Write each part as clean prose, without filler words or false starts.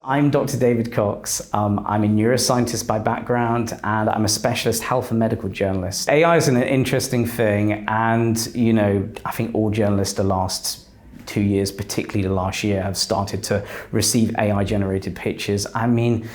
I'm Dr. David Cox. I'm a neuroscientist by background, and I'm a specialist health and medical journalist. AI is an interesting thing, and I think all journalists the last 2 years, particularly the last year, have started to receive AI-generated pictures. I mean,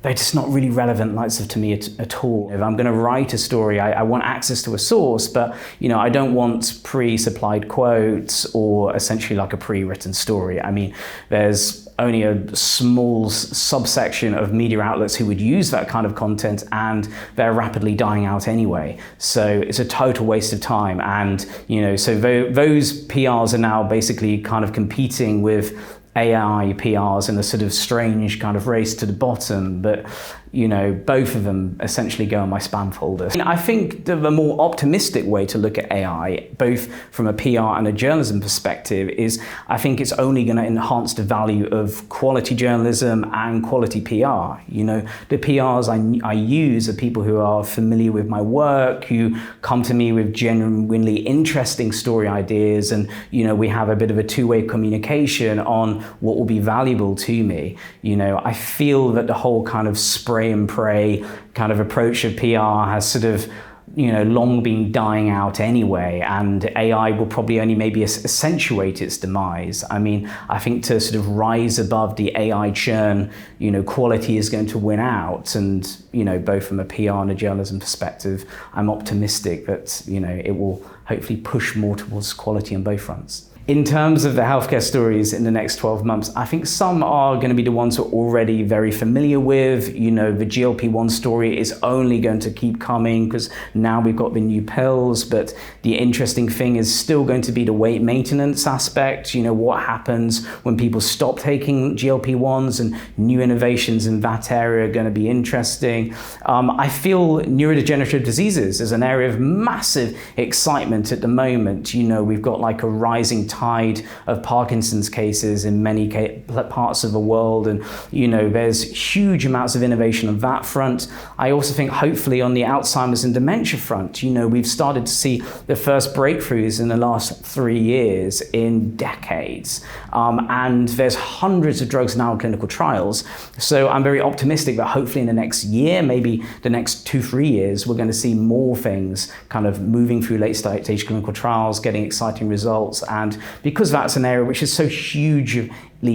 they're just not really relevant to me at all. If I'm going to write a story, I want access to a source, but I don't want pre-supplied quotes or essentially like a pre-written story. I mean, there's only a small subsection of media outlets who would use that kind of content, and they're rapidly dying out anyway. So it's a total waste of time. And so those PRs are now basically kind of competing with AI PRs in a sort of strange kind of race to the bottom, but both of them essentially go in my spam folder. I think the more optimistic way to look at AI, both from a PR and a journalism perspective, is I think it's only going to enhance the value of quality journalism and quality PR. The PRs I use are people who are familiar with my work, who come to me with genuinely interesting story ideas, and we have a bit of a two-way communication on what will be valuable to me. I feel that the whole kind of spray and pray kind of approach of PR has sort of long been dying out anyway, and AI will probably only maybe accentuate its demise. I mean, I think to sort of rise above the AI churn, quality is going to win out, and both from a PR and a journalism perspective, I'm optimistic that it will hopefully push more towards quality on both fronts. In terms of the healthcare stories in the next 12 months, I think some are going to be the ones we're already very familiar with. The GLP-1 story is only going to keep coming because now we've got the new pills, but the interesting thing is still going to be the weight maintenance aspect. What happens when people stop taking GLP-1s, and new innovations in that area are going to be interesting. I feel neurodegenerative diseases is an area of massive excitement at the moment. We've got like a rising tide of Parkinson's cases in many parts of the world, and there's huge amounts of innovation on that front. I also think hopefully on the Alzheimer's and dementia front, we've started to see the first breakthroughs in the last 3 years in decades, and there's hundreds of drugs now in clinical trials. So I'm very optimistic that hopefully in the next year, maybe the next 2-3 years, we're going to see more things kind of moving through late stage clinical trials, getting exciting results. And because that's an area which is so hugely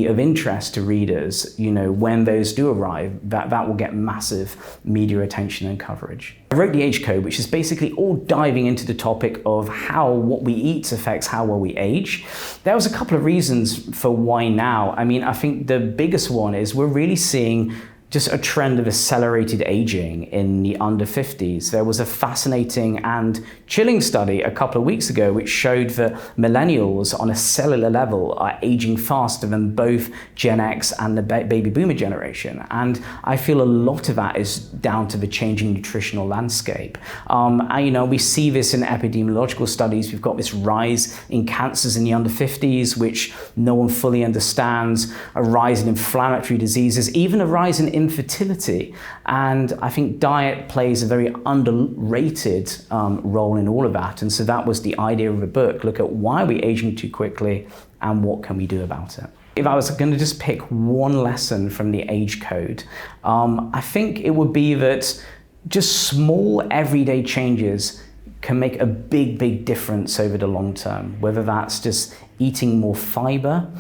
of interest to readers, when those do arrive, that will get massive media attention and coverage. I wrote the Age Code, which is basically all diving into the topic of how what we eat affects how well we age. There was a couple of reasons for why now. I mean, I think the biggest one is we're really seeing just a trend of accelerated aging in the under 50s. There was a fascinating and chilling study a couple of weeks ago which showed that millennials on a cellular level are aging faster than both Gen X and the baby boomer generation. And I feel a lot of that is down to the changing nutritional landscape. We see this in epidemiological studies. We've got this rise in cancers in the under 50s, which no one fully understands, a rise in inflammatory diseases, even a rise in infertility. And I think diet plays a very underrated role in all of that. And so that was the idea of the book: look at why are we aging too quickly and what can we do about it. If I was going to just pick one lesson from the Age Code, I think it would be that just small everyday changes can make a big difference over the long term, whether that's just eating more fiber,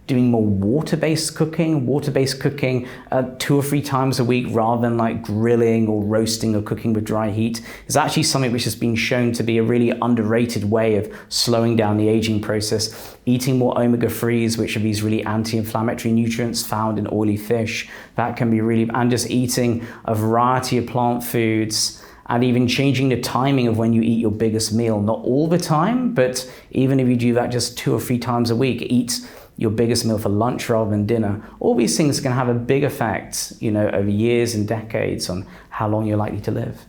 doing more water-based cooking 2 or 3 times a week rather than like grilling or roasting or cooking with dry heat is actually something which has been shown to be a really underrated way of slowing down the aging process. Eating more omega-3s, which are these really anti-inflammatory nutrients found in oily fish, that can be really, and just eating a variety of plant foods, and even changing the timing of when you eat your biggest meal. Not all the time, but even if you do that just 2 or 3 times a week, eat your biggest meal for lunch rather than dinner. All these things can have a big effect, over years and decades on how long you're likely to live.